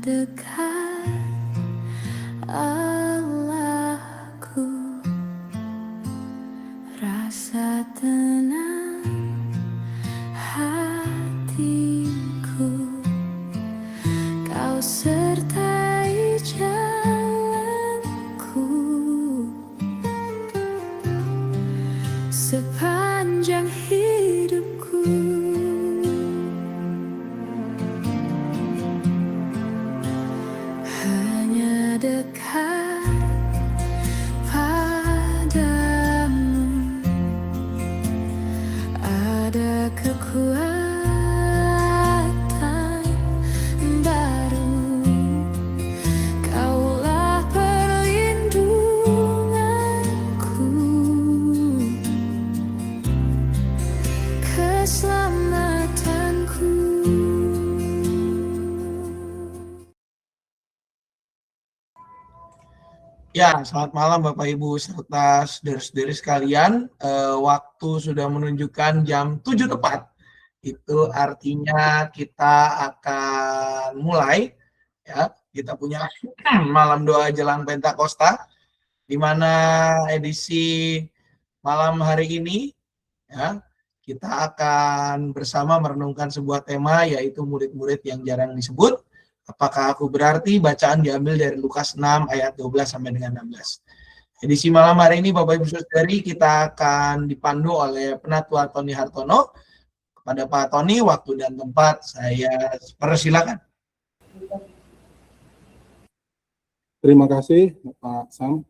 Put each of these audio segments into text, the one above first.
dekat Allahku, rasa tenang hatiku, Kau sertai jalanku sepanjang hidupku. Hanya dekat padamu ada kekuatan baru. Kaulah perlindunganku, keselamatanku. Ya, selamat malam Bapak Ibu serta saudara-saudari sekalian. Waktu sudah menunjukkan jam 7 tepat. Itu artinya kita akan mulai. Ya, kita punya malam doa jelang Pentakosta, di mana edisi malam hari ini ya, kita akan bersama merenungkan sebuah tema, yaitu murid-murid yang jarang disebut. Apakah aku berarti? Bacaan diambil dari Lukas 6 ayat 12 sampai dengan 16. Edisi malam hari ini Bapak Ibu Saudari, kita akan dipandu oleh Penatua Tony Hartono. Kepada Pak Tony, waktu dan tempat saya persilakan. Terima kasih Pak Sam.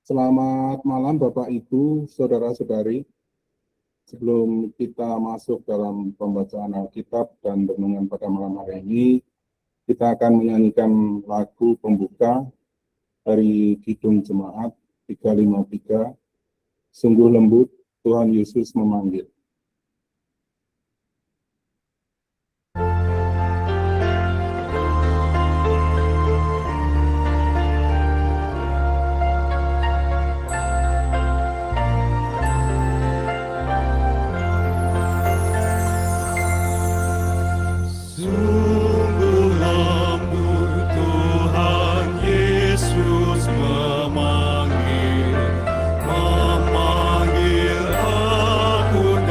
Selamat malam Bapak Ibu, Saudara-saudari. Sebelum kita masuk dalam pembacaan Alkitab dan renungan pada malam hari ini, kita akan menyanyikan lagu pembuka dari Kidung Jemaat 353, Sungguh Lembut Tuhan Yesus Memanggil. Memanggil aku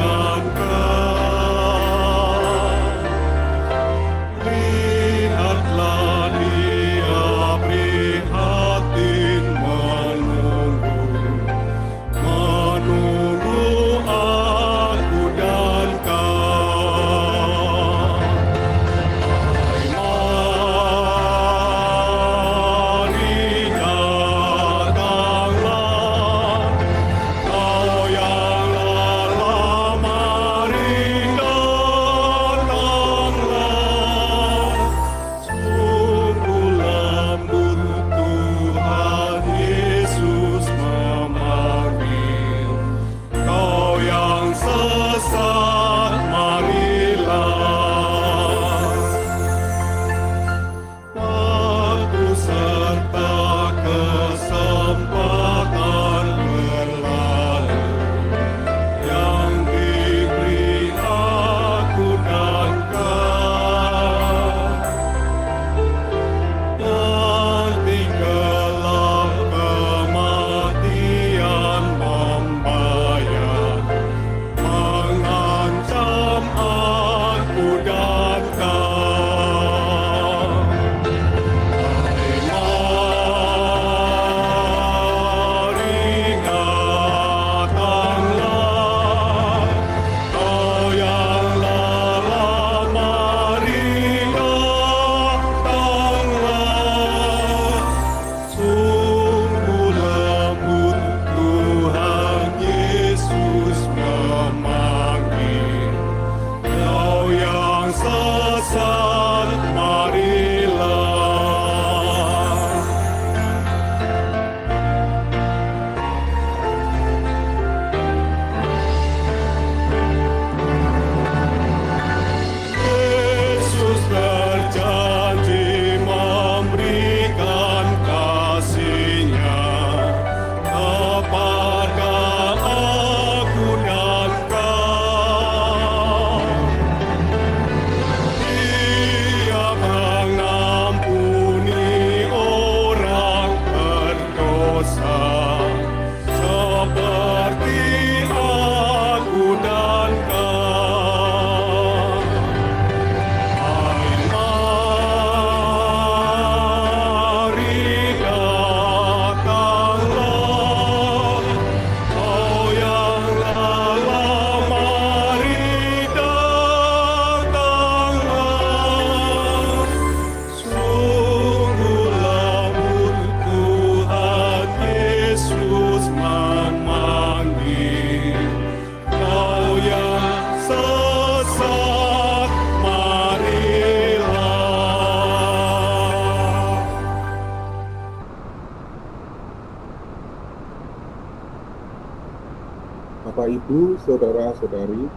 Bapak, Ibu, Saudara-saudari,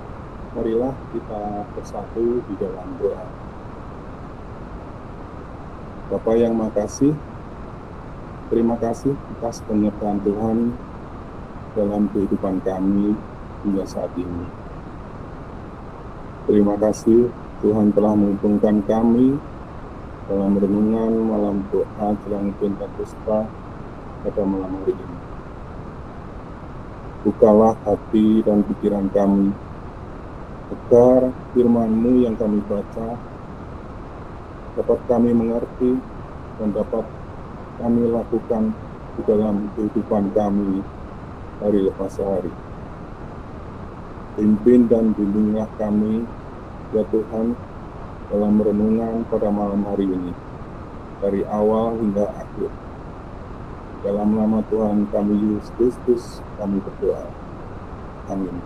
marilah kita bersatu di dalam doa. Bapa yang makasih, terima kasih atas penyertaan Tuhan dalam kehidupan kami hingga saat ini. Terima kasih Tuhan telah mengumpulkan kami dalam renungan malam doa jelang Pentakosta pada malam hari ini. Bukalah hati dan pikiran kami, agar firman-Mu yang kami baca dapat kami mengerti dan dapat kami lakukan di dalam kehidupan kami hari lepas hari. Pimpin dan bimbinglah kami, ya Tuhan, dalam renungan pada malam hari ini, dari awal hingga akhir. Dalam nama Tuhan kami Yesus Kristus, kami berdoa. Amin.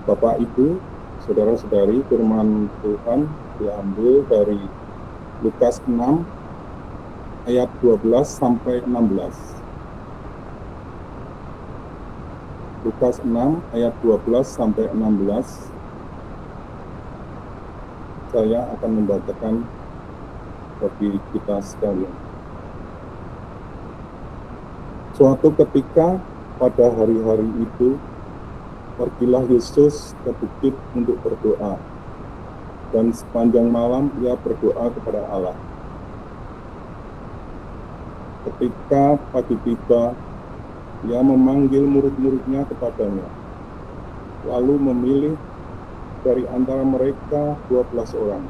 Bapak, Ibu, Saudara-saudari, firman Tuhan diambil dari Lukas 6 ayat 12 sampai 16. Lukas 6 ayat 12 sampai 16. Saya akan membacakan bagi kita sekalian. Suatu ketika pada hari-hari itu, pergilah Yesus ke bukit untuk berdoa, dan sepanjang malam ia berdoa kepada Allah. Ketika pagi tiba, ia memanggil murid-muridnya kepadanya, lalu memilih dari antara mereka 12 orang,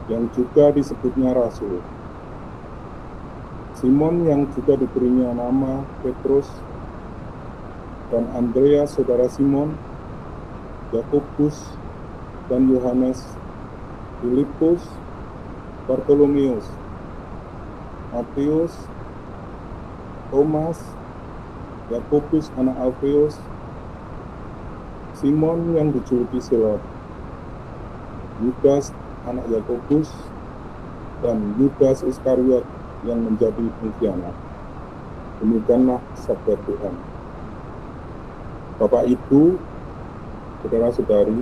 yang juga disebutnya rasul. Simon yang juga diberinya nama Petrus, dan Andreas saudara Simon, Yakobus dan Yohanes, Filipus, Bartolomeus, Matius, Thomas, Yakobus anak Alfeus, Simon yang dijuluki Selot, Yudas anak Yakobus, dan Yudas Iskariot yang menjadi pengkhianat. Demikianlah sabda Tuhan. Bapak, Ibu, Saudara-saudari,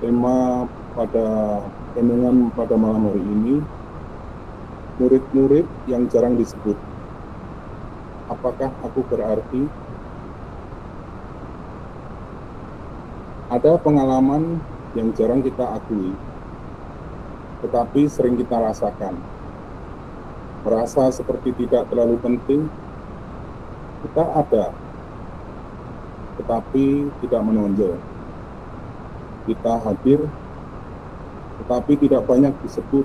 tema pada renungan pada malam hari ini, murid-murid yang jarang disebut. Apakah aku berarti? Ada pengalaman yang jarang kita akui, tetapi sering kita rasakan. Merasa seperti tidak terlalu penting, kita ada, tetapi tidak menonjol. Kita hadir, tetapi tidak banyak disebut.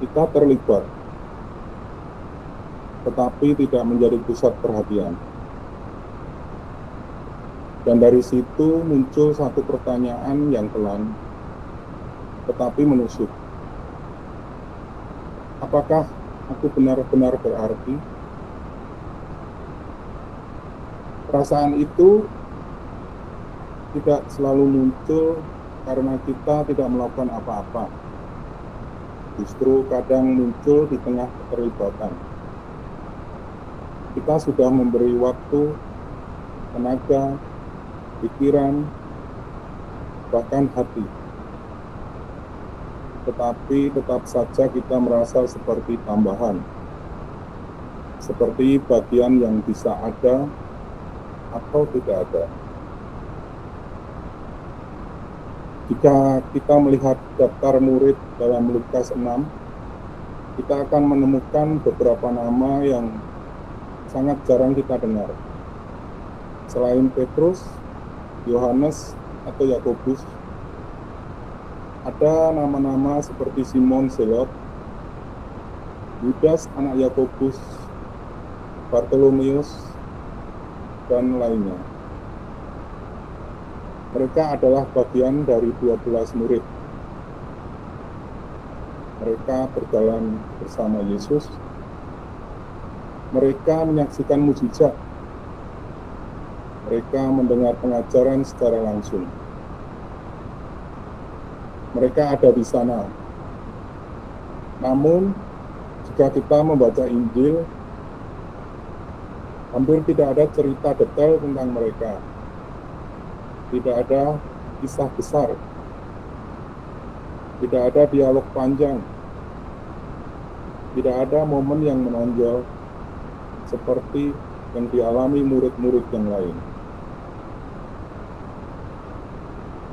Kita terlibat, tetapi tidak menjadi pusat perhatian. Dan dari situ muncul satu pertanyaan yang pelan, tetapi menusuk. Apakah aku benar-benar berarti? Perasaan itu tidak selalu muncul karena kita tidak melakukan apa-apa. Justru kadang muncul di tengah keterlibatan. Kita sudah memberi waktu, tenaga, pikiran, bahkan hati. Tetapi tetap saja kita merasa seperti tambahan, seperti bagian yang bisa ada atau tidak ada. Jika kita melihat daftar murid dalam Lukas 6, kita akan menemukan beberapa nama yang sangat jarang kita dengar. Selain Petrus, Yohanes atau Yakobus, ada nama-nama seperti Simon Zelot, Yudas anak Yakobus, Bartolomeus, dan lainnya. Mereka adalah bagian dari 12 murid. Mereka berjalan bersama Yesus. Mereka menyaksikan mukjizat. Mereka mendengar pengajaran secara langsung. Mereka ada di sana. Namun, jika kita membaca Injil, Hampir tidak ada cerita detail tentang mereka. Tidak ada kisah besar. Tidak ada dialog panjang. Tidak ada momen yang menonjol seperti yang dialami murid-murid yang lain.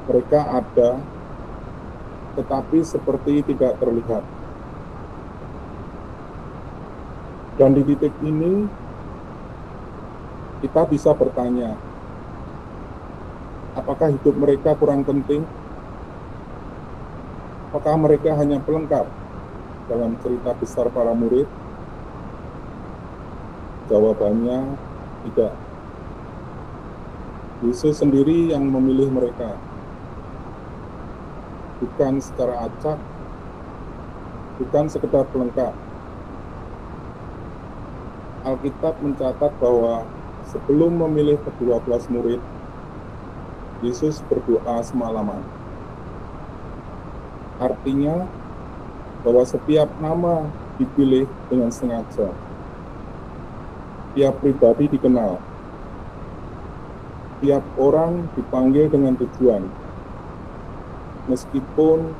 Mereka ada, tetapi seperti tidak terlihat. Dan di titik ini, kita bisa bertanya, apakah hidup mereka kurang penting? Apakah mereka hanya pelengkap dalam cerita besar para murid? Jawabannya tidak. Yesus sendiri yang memilih mereka. Bukan secara acak, bukan sekedar pelengkap. Alkitab mencatat bahwa sebelum memilih ke-12 murid, Yesus berdoa semalaman. Artinya bahwa setiap nama dipilih dengan sengaja. Tiap pribadi dikenal. Tiap orang dipanggil dengan tujuan. Meskipun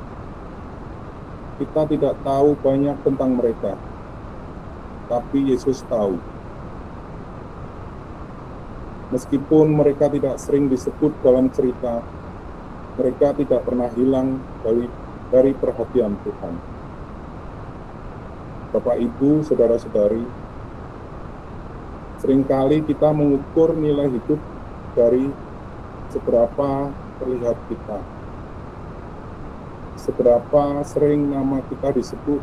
kita tidak tahu banyak tentang mereka, tapi Yesus tahu. Meskipun mereka tidak sering disebut dalam cerita, mereka tidak pernah hilang dari perhatian Tuhan. Bapak, Ibu, saudara-saudari, seringkali kita mengukur nilai hidup dari seberapa terlihat kita. Seberapa sering nama kita disebut,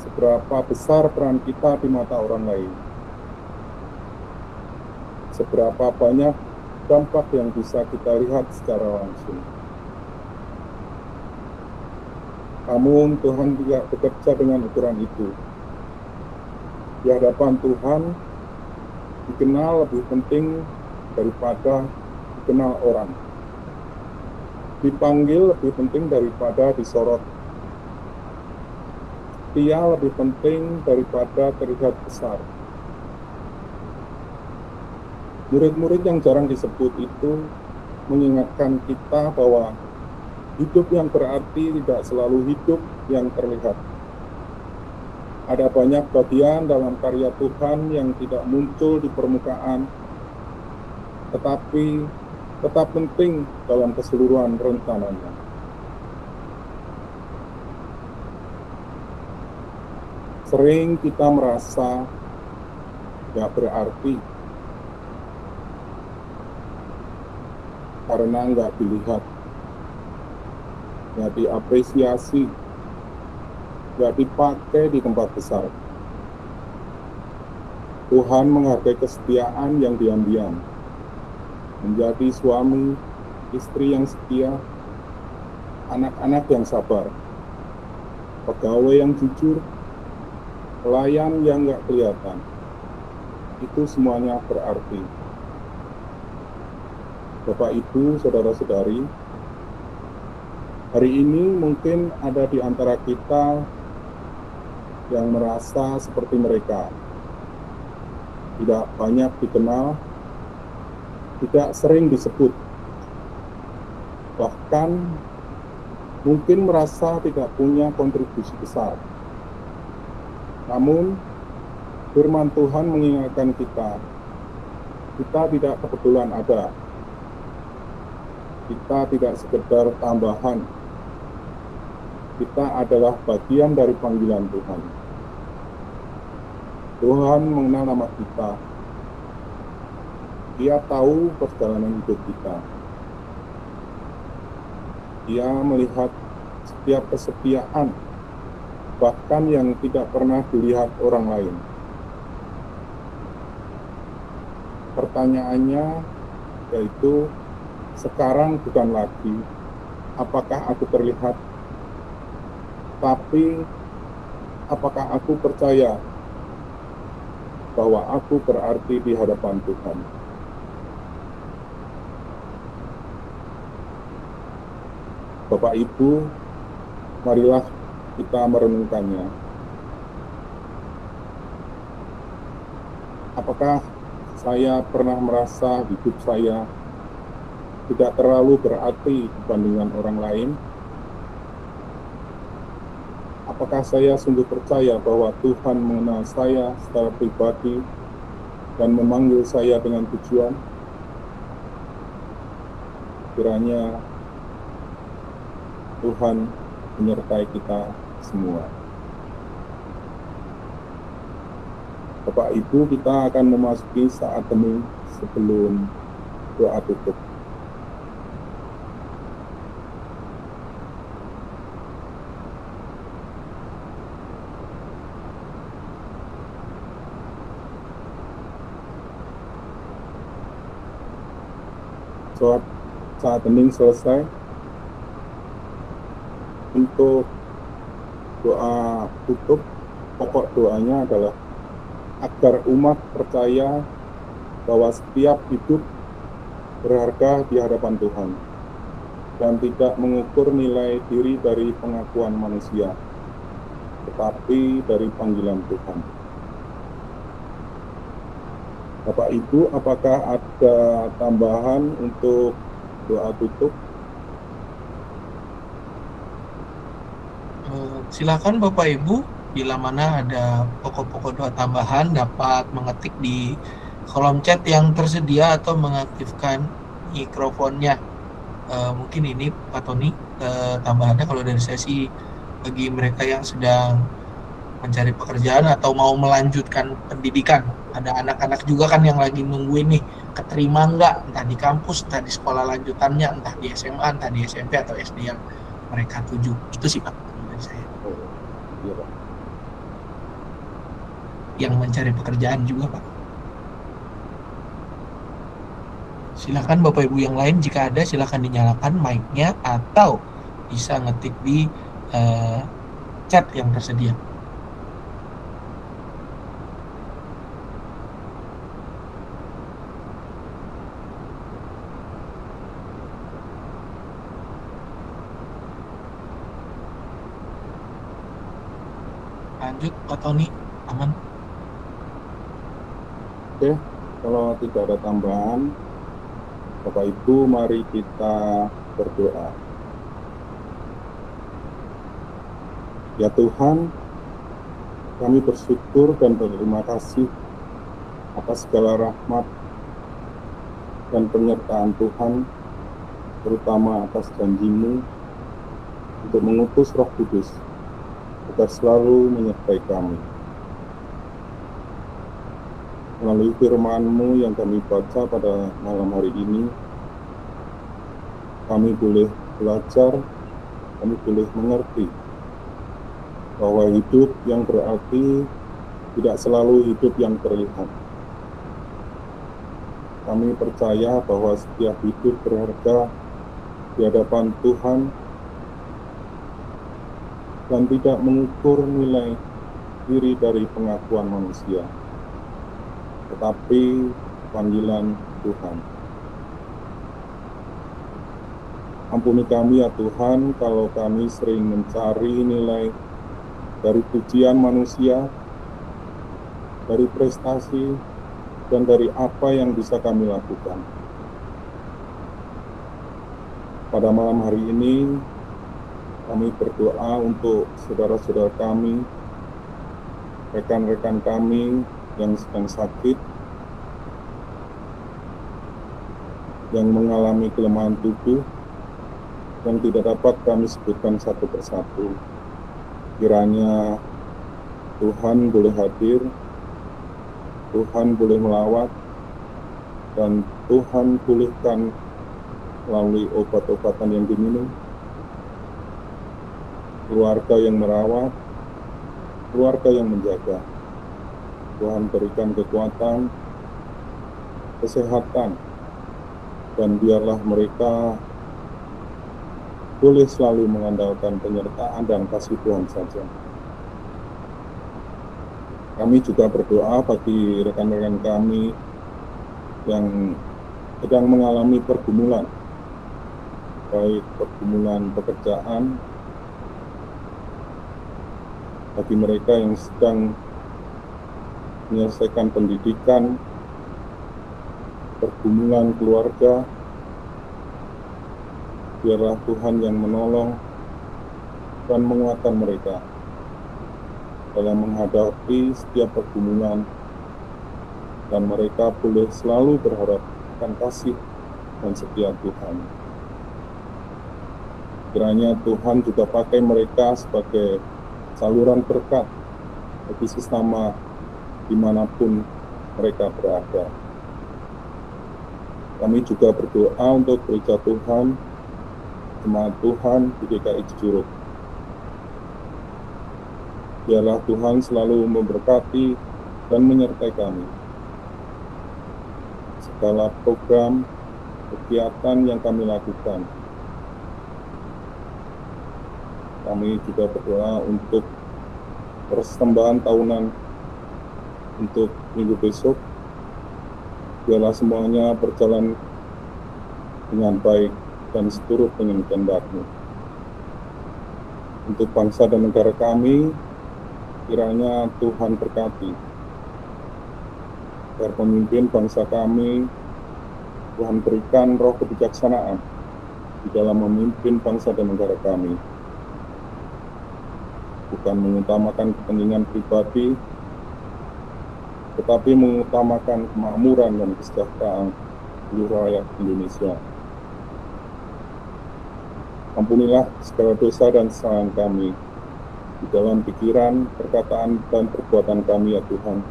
seberapa besar peran kita di mata orang lain, seberapa banyak dampak yang bisa kita lihat secara langsung. Namun Tuhan tidak bekerja dengan ukuran itu. Di hadapan Tuhan, dikenal lebih penting daripada dikenal orang. Dipanggil lebih penting daripada disorot. Dia lebih penting daripada terlihat besar. Murid-murid yang jarang disebut itu mengingatkan kita bahwa hidup yang berarti tidak selalu hidup yang terlihat. Ada banyak bagian dalam karya Tuhan yang tidak muncul di permukaan, tetapi tetap penting dalam keseluruhan rencananya. Sering kita merasa gak berarti karena gak dilihat, gak diapresiasi, gak dipakai di tempat besar. Tuhan menghargai kesetiaan yang diam-diam. Menjadi suami, istri yang setia, anak-anak yang sabar, pegawai yang jujur, pelayan yang gak kelihatan. Itu semuanya berarti. Bapak, Ibu, saudara-saudari, hari ini mungkin ada di antara kita yang merasa seperti mereka. Tidak banyak dikenal, tidak sering disebut, bahkan mungkin merasa tidak punya kontribusi besar. Namun, firman Tuhan mengingatkan kita tidak kebetulan ada. Kita tidak sekedar tambahan. Kita adalah bagian dari panggilan Tuhan. Tuhan mengenal nama kita. Dia tahu perjalanan hidup kita. Dia melihat setiap kesetiaan, bahkan yang tidak pernah dilihat orang lain. Pertanyaannya yaitu, sekarang bukan lagi apakah aku terlihat, tapi apakah aku percaya bahwa aku berarti di hadapan Tuhan. Bapak, Ibu, marilah kita merenungkannya. apakah saya pernah merasa hidup saya tidak terlalu berarti dibandingkan orang lain? Apakah saya sungguh percaya bahwa Tuhan mengenal saya secara pribadi dan memanggil saya dengan tujuan? Kiranya Tuhan menyertai kita semua. Bapak Ibu, kita akan memasuki saat hening sebelum doa tutup. Saat hening selesai, untuk doa tutup, pokok doanya adalah agar umat percaya bahwa setiap hidup berharga di hadapan Tuhan dan tidak mengukur nilai diri dari pengakuan manusia, tetapi dari panggilan Tuhan. Bapak Ibu, apakah ada tambahan untuk doa tutup? Silakan Bapak Ibu, bila mana ada pokok-pokok doa tambahan dapat mengetik di kolom chat yang tersedia atau mengaktifkan mikrofonnya. Mungkin ini Pak Tony tambahannya kalau dari sesi bagi mereka yang sedang mencari pekerjaan atau mau melanjutkan pendidikan. Ada anak-anak juga kan yang lagi nungguin nih, keterima enggak, entah di kampus, entah di sekolah lanjutannya, entah di SMA, entah di SMP atau SD yang mereka tuju. Itu sih Pak dari saya. Iya, Pak. Yang mencari pekerjaan juga Pak. Silakan Bapak Ibu yang lain jika ada, silakan dinyalakan mic-nya atau bisa ngetik di chat yang tersedia. Lanjut Pak Tony, aman? Oke, kalau tidak ada tambahan, Bapak Ibu, mari kita berdoa. Ya Tuhan, kami bersyukur dan berterima kasih atas segala rahmat dan penyertaan Tuhan, terutama atas janji-Mu untuk mengutus Roh Kudus agar selalu menyertai kami. Melalui firman-Mu yang kami baca pada malam hari ini, kami boleh belajar, kami boleh mengerti bahwa hidup yang berarti tidak selalu hidup yang terlihat. Kami percaya bahwa setiap hidup berharga di hadapan Tuhan dan tidak mengukur nilai diri dari pengakuan manusia, tetapi panggilan Tuhan. Ampuni kami ya Tuhan kalau kami sering mencari nilai dari pujian manusia, dari prestasi, dan dari apa yang bisa kami lakukan. Pada malam hari ini, kami berdoa untuk saudara-saudara kami, rekan-rekan kami yang sedang sakit, yang mengalami kelemahan tubuh, yang tidak dapat kami sebutkan satu persatu. Kiranya Tuhan boleh hadir, Tuhan boleh melawat, dan Tuhan pulihkan melalui obat-obatan yang diminum, keluarga yang merawat, keluarga yang menjaga. Tuhan berikan kekuatan, kesehatan, dan biarlah mereka boleh selalu mengandalkan penyertaan dan kasih Tuhan saja. Kami juga berdoa bagi rekan-rekan kami yang sedang mengalami pergumulan, baik pergumulan pekerjaan, bagi mereka yang sedang menyelesaikan pendidikan, pergumulan keluarga. Biarlah Tuhan yang menolong dan menguatkan mereka dalam menghadapi setiap pergumulan, dan mereka boleh selalu berharap akan kasih dan setia Tuhan. Kiranya Tuhan juga pakai mereka sebagai saluran berkat bagi sesama dimanapun mereka berada. Kami juga berdoa untuk gereja Tuhan, jemaat Tuhan di GKI Cijuruk. Biarlah Tuhan selalu memberkati dan menyertai kami. Segala program, kegiatan yang kami lakukan. Kami juga berdoa untuk persembahan tahunan untuk minggu besok. Biarlah semuanya berjalan dengan baik dan seturut dengan kehendak-Mu. Untuk bangsa dan negara kami, kiranya Tuhan berkati. Agar pemimpin bangsa kami, Tuhan berikan roh kebijaksanaan di dalam memimpin bangsa dan negara kami. Bukan mengutamakan kepentingan pribadi, tetapi mengutamakan kemakmuran dan kesejahteraan seluruh rakyat Indonesia. Ampunilah segala dosa dan kesalahan kami di dalam pikiran, perkataan, dan perbuatan kami, ya Tuhan,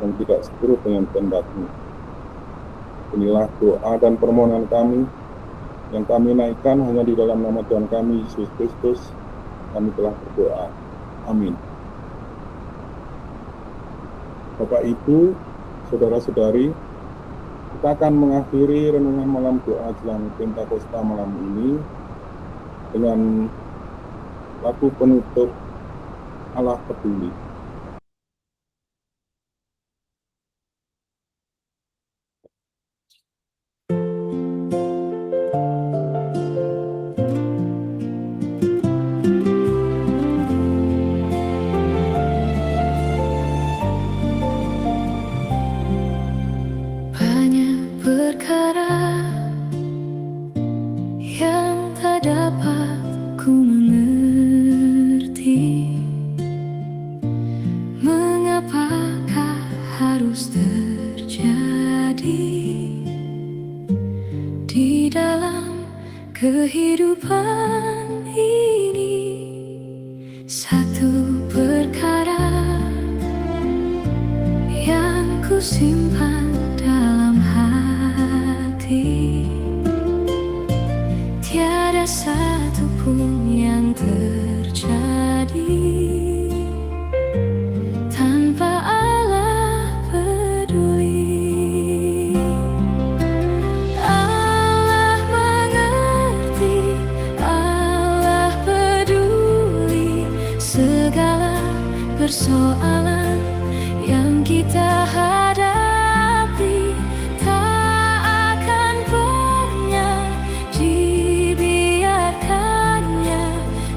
yang tidak seturut dengan kehendak-Mu. Inilah doa dan permohonan kami yang kami naikkan hanya di dalam nama Tuhan kami, Yesus Kristus. Kami telah berdoa. Amin. Bapak Ibu, saudara-saudari, kita akan mengakhiri renungan malam doa jelang Pentakosta malam ini dengan lagu penutup Allah Peduli. Banyak perkara yang tak dapat ku mengerti. Mengapakah harus terjadi di dalam kehidupan ini? Satu perkara yang ku simpan dalam hati, tiada satu pun yang terjadi tanpa Allah peduli. Allah mengerti, Allah peduli segala persoalan yang kita hadapi. Tak akan pernah dibiarkannya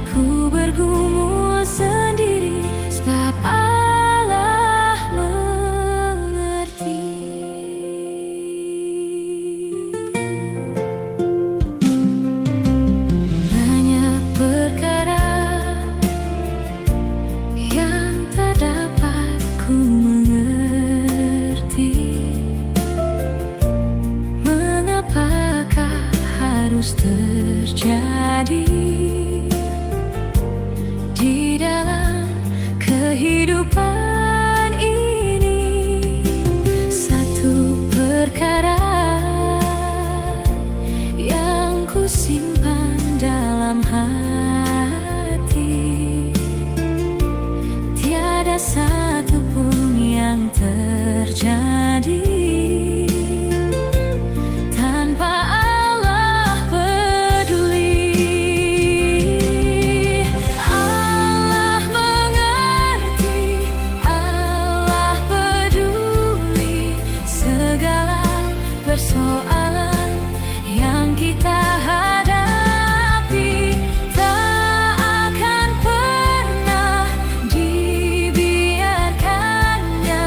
ku bergumul sendiri, sebab Allah mengerti. Banyak perkara yang tak dapat ku mengerti. Mengapakah harus terjadi di dalam kehidupan ini? Satu perkara yang ku simpan dalam hati, tiada satu pun yang terjadi tanpa Allah peduli. Allah mengerti, Allah peduli segala persoalan yang kita hadapi. Tak akan pernah dibiarkannya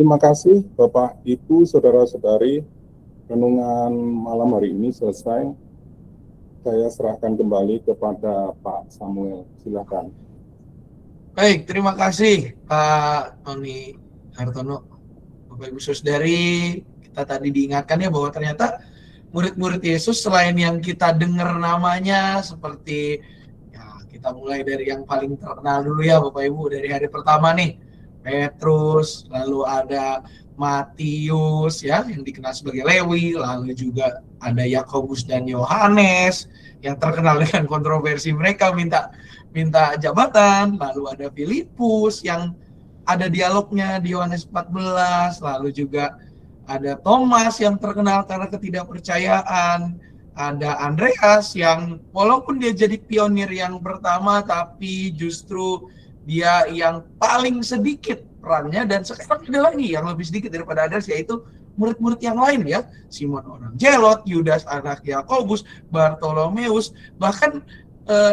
Terima kasih Bapak, Ibu, Saudara-saudari. Renungan malam hari ini selesai. Saya serahkan kembali kepada Pak Samuel. Silakan. Baik, terima kasih Pak Tony Hartono. Bapak Ibu Saudari, kita tadi diingatkan ya bahwa ternyata murid-murid Yesus selain yang kita dengar namanya seperti ya kita mulai dari yang paling terkenal dulu ya Bapak Ibu, dari hari pertama nih Petrus, lalu ada Matius ya yang dikenal sebagai Lewi, lalu juga ada Yakobus dan Yohanes yang terkenal dengan kontroversi mereka minta jabatan, lalu ada Filipus yang ada dialognya di Yohanes 14, lalu juga ada Thomas yang terkenal karena ketidakpercayaan, ada Andreas yang walaupun dia jadi pionir yang pertama tapi justru dia yang paling sedikit perannya, dan sekarang ada lagi yang lebih sedikit daripada Andreas, yaitu murid-murid yang lain ya, Simon orang Zelot, Yudas anak Yakobus, Bartolomeus, bahkan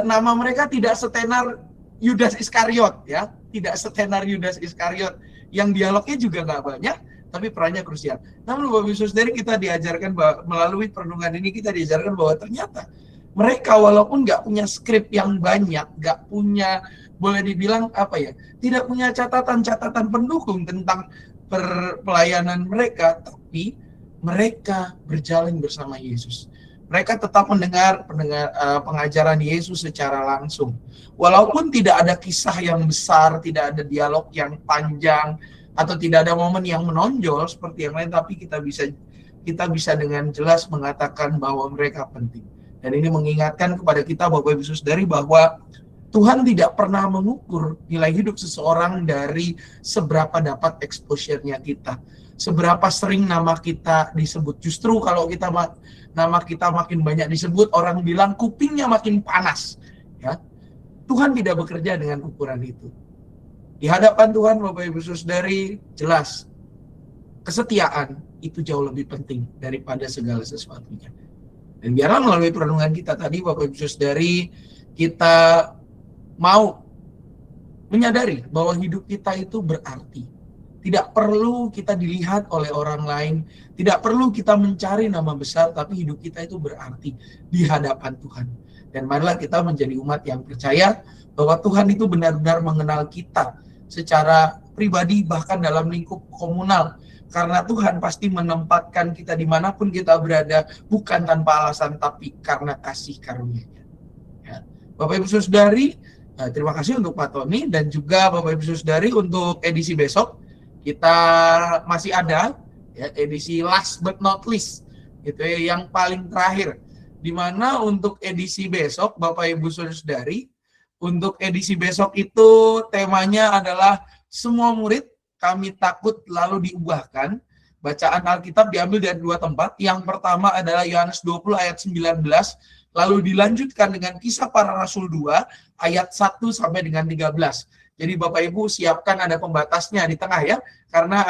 nama mereka tidak setenar Yudas Iskariot ya, tidak setenar Yudas Iskariot yang dialognya juga nggak banyak tapi perannya krusial. Namun Bapak Ibu Saudari, kita diajarkan bahwa, melalui perenungan ini kita diajarkan bahwa ternyata mereka walaupun nggak punya skrip yang banyak, nggak punya, boleh dibilang apa ya, tidak punya catatan-catatan pendukung tentang pelayanan mereka, tapi mereka berjalan bersama Yesus. Mereka tetap mendengar pengajaran Yesus secara langsung. Walaupun tidak ada kisah yang besar, tidak ada dialog yang panjang, atau tidak ada momen yang menonjol seperti yang lain, tapi kita bisa dengan jelas mengatakan bahwa mereka penting. Dan ini mengingatkan kepada kita Bapak Ibu Saudari bahwa Tuhan tidak pernah mengukur nilai hidup seseorang dari seberapa dapat exposure-nya kita, seberapa sering nama kita disebut. Justru kalau nama kita makin banyak disebut, orang bilang kupingnya makin panas. Ya, Tuhan tidak bekerja dengan ukuran itu. Di hadapan Tuhan, Bapak Ibu Saudari, jelas kesetiaan itu jauh lebih penting daripada segala sesuatunya. Dan biarlah melalui perenungan kita tadi, Bapak Ibu Saudari, kita mau menyadari bahwa hidup kita itu berarti. Tidak perlu kita dilihat oleh orang lain, tidak perlu kita mencari nama besar, tapi hidup kita itu berarti di hadapan Tuhan. Dan marilah kita menjadi umat yang percaya bahwa Tuhan itu benar-benar mengenal kita secara pribadi, bahkan dalam lingkup komunal. Karena Tuhan pasti menempatkan kita dimanapun kita berada, bukan tanpa alasan, tapi karena kasih karunia-Nya. Ya. Bapak Ibu Saudari, terima kasih untuk Pak Tony, dan juga Bapak Ibu Saudari untuk edisi besok. Kita masih ada ya, edisi last but not least, gitu ya, yang paling terakhir. Di mana untuk edisi besok, Bapak Ibu Saudari, untuk edisi besok itu temanya adalah semua murid kami takut lalu diubahkan. Bacaan Alkitab diambil dari dua tempat. Yang pertama adalah Yohanes 20 ayat 19, lalu dilanjutkan dengan Kisah Para Rasul 2 ayat 1 sampai dengan 13. Jadi Bapak Ibu siapkan ada pembatasnya di tengah ya, karena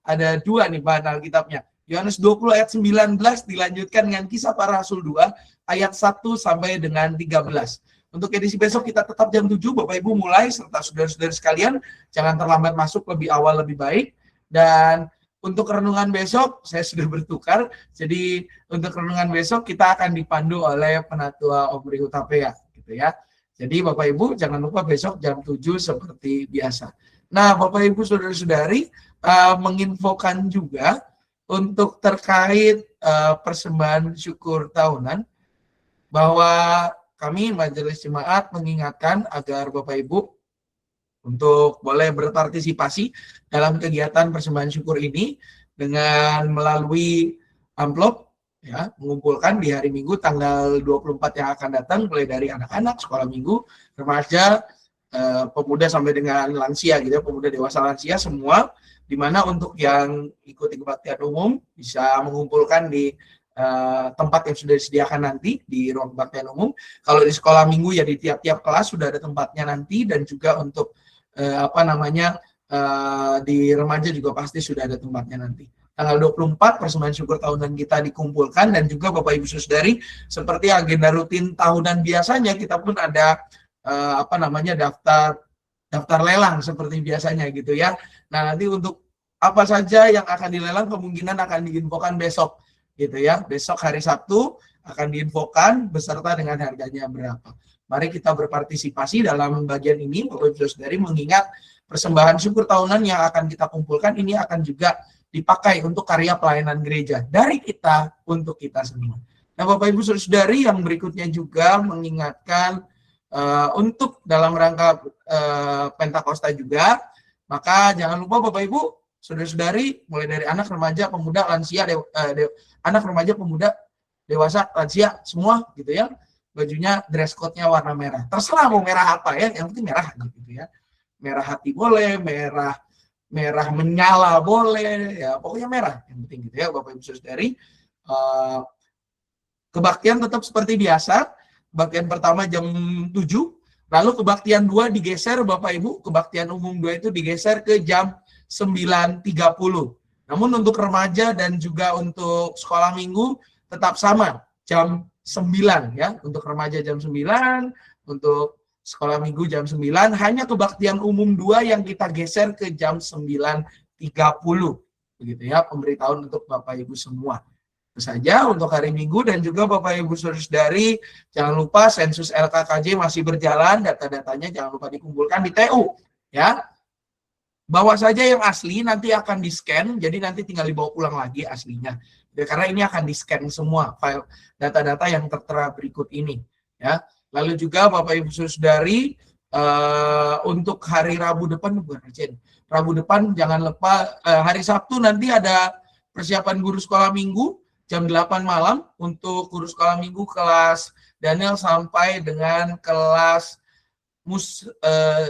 ada dua nih bahan Alkitabnya. Yohanes 20 ayat 19 dilanjutkan dengan Kisah Para Rasul 2 ayat 1 sampai dengan 13. Untuk edisi besok kita tetap jam 7, Bapak Ibu mulai, serta saudara-saudara sekalian, jangan terlambat masuk, lebih awal lebih baik. Dan untuk renungan besok, saya sudah bertukar, jadi untuk renungan besok kita akan dipandu oleh Penatua Omri Hutapea, gitu ya. Jadi Bapak Ibu jangan lupa besok jam 7 seperti biasa. Nah Bapak Ibu saudara-saudari, menginfokan juga untuk terkait persembahan syukur tahunan, bahwa kami Majelis Jemaat mengingatkan agar Bapak Ibu untuk boleh berpartisipasi dalam kegiatan persembahan syukur ini dengan melalui amplop, ya, mengumpulkan di hari Minggu tanggal 24 yang akan datang, mulai dari anak-anak, sekolah minggu, remaja, pemuda sampai dengan lansia, gitu ya, pemuda dewasa lansia semua, di mana untuk yang ikuti kebaktian umum bisa mengumpulkan di tempat yang sudah disediakan nanti di ruang kebaktian umum. Kalau di sekolah minggu ya di tiap-tiap kelas sudah ada tempatnya nanti, dan juga untuk di remaja juga pasti sudah ada tempatnya nanti. Tanggal 24 persembahan syukur tahunan kita dikumpulkan, dan juga Bapak Ibu Saudari, seperti agenda rutin tahunan biasanya kita pun ada daftar lelang seperti biasanya gitu ya. Nah nanti untuk apa saja yang akan dilelang kemungkinan akan diinfokan besok gitu ya. Besok hari Sabtu akan diinfokan beserta dengan harganya berapa. Mari kita berpartisipasi dalam bagian ini, Bapak Ibu Saudari, mengingat persembahan syukur tahunan yang akan kita kumpulkan ini akan juga dipakai untuk karya pelayanan gereja dari kita untuk kita semua. Nah, Bapak Ibu Saudari, yang berikutnya juga mengingatkan untuk dalam rangka Pentakosta juga, maka jangan lupa Bapak Ibu Saudari, mulai dari anak, remaja, pemuda, lansia, anak, remaja, pemuda, dewasa, lansia, semua gitu ya. Bajunya dress code-nya warna merah. Terserah mau merah apa ya, yang penting merah gitu ya. Merah hati boleh, merah menyala boleh, ya pokoknya merah. Yang penting gitu ya, Bapak Ibu Saudari. Kebaktian tetap seperti biasa. Kebaktian pertama jam 7, lalu kebaktian 2 digeser Bapak Ibu, kebaktian umum 2 itu digeser ke jam 9.30. Namun untuk remaja dan juga untuk sekolah minggu tetap sama, jam 9 ya. Untuk remaja jam 9, untuk sekolah minggu jam 9, hanya kebaktian umum 2 yang kita geser ke jam 9.30. Begitu ya, pemberitahuan untuk Bapak Ibu semua. Itu saja untuk hari Minggu, dan juga Bapak Ibu Saudari, jangan lupa sensus LKKJ masih berjalan, data-datanya jangan lupa dikumpulkan di TU ya. Bawa saja yang asli, nanti akan di-scan, jadi nanti tinggal dibawa pulang lagi aslinya. Ya, karena ini akan di-scan semua file data-data yang tertera berikut ini ya. Lalu juga Bapak Ibu Saudari, untuk hari Rabu depan, Rabu depan jangan lupa, hari Sabtu nanti ada persiapan guru sekolah minggu jam 8 malam untuk guru sekolah minggu kelas Daniel sampai dengan kelas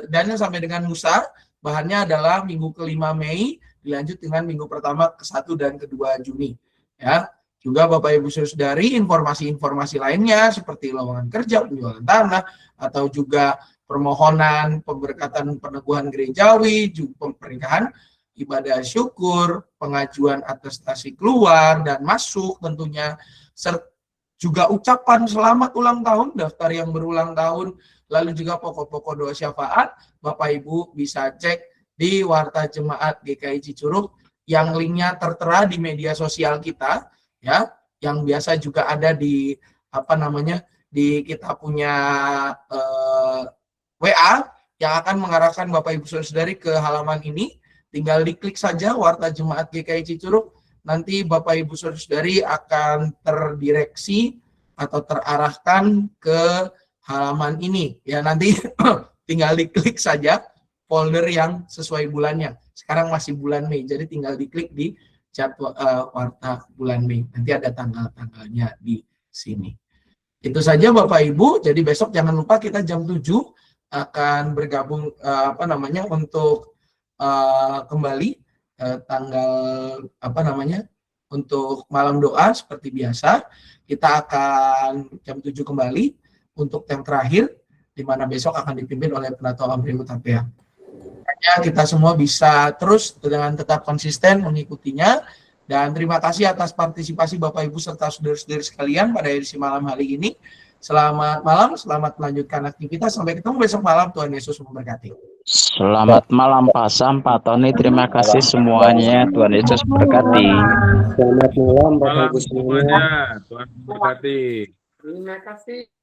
Daniel sampai dengan Musa. Bahannya adalah minggu ke-5 Mei, dilanjut dengan minggu pertama ke-1 dan ke-2 Juni. Ya, juga Bapak Ibu Saudari, informasi-informasi lainnya seperti lowongan kerja, penjualan tanah, atau juga permohonan pemberkatan peneguhan gerejawi, juga pernikahan, ibadah syukur, pengajuan atestasi keluar dan masuk tentunya, serta juga ucapan selamat ulang tahun, daftar yang berulang tahun, lalu juga pokok-pokok doa syafaat, Bapak Ibu bisa cek di Warta Jemaat GKI Cicurug yang linknya tertera di media sosial kita ya, yang biasa juga ada di di kita punya WA yang akan mengarahkan Bapak Ibu Saudari ke halaman ini. Tinggal diklik saja Warta Jemaat GKI Cicurug, nanti Bapak Ibu Saudari akan terdireksi atau terarahkan ke halaman ini ya. Nanti tinggal diklik saja folder yang sesuai bulannya. Sekarang masih bulan Mei, jadi tinggal diklik di jadwal Warta bulan Mei. Nanti ada tanggal-tanggalnya di sini. Itu saja Bapak Ibu. Jadi besok jangan lupa kita jam 7 akan bergabung untuk kembali tanggal untuk malam doa seperti biasa. Kita akan jam 7 kembali untuk yang terakhir, di mana besok akan dipimpin oleh Penatua Amri Utapea. Hanya kita semua bisa terus dengan tetap konsisten mengikutinya, dan terima kasih atas partisipasi Bapak Ibu serta saudara-saudari sekalian pada edisi malam hari ini. Selamat malam, selamat melanjutkan aktivitas. Sampai ketemu besok malam. Tuhan Yesus memberkati. Selamat malam Pak Sam, Pak Tony, terima kasih semuanya. Tuhan Yesus berkati. Selamat malam Bapak Ibu semuanya. Tuhan memberkati. Terima kasih.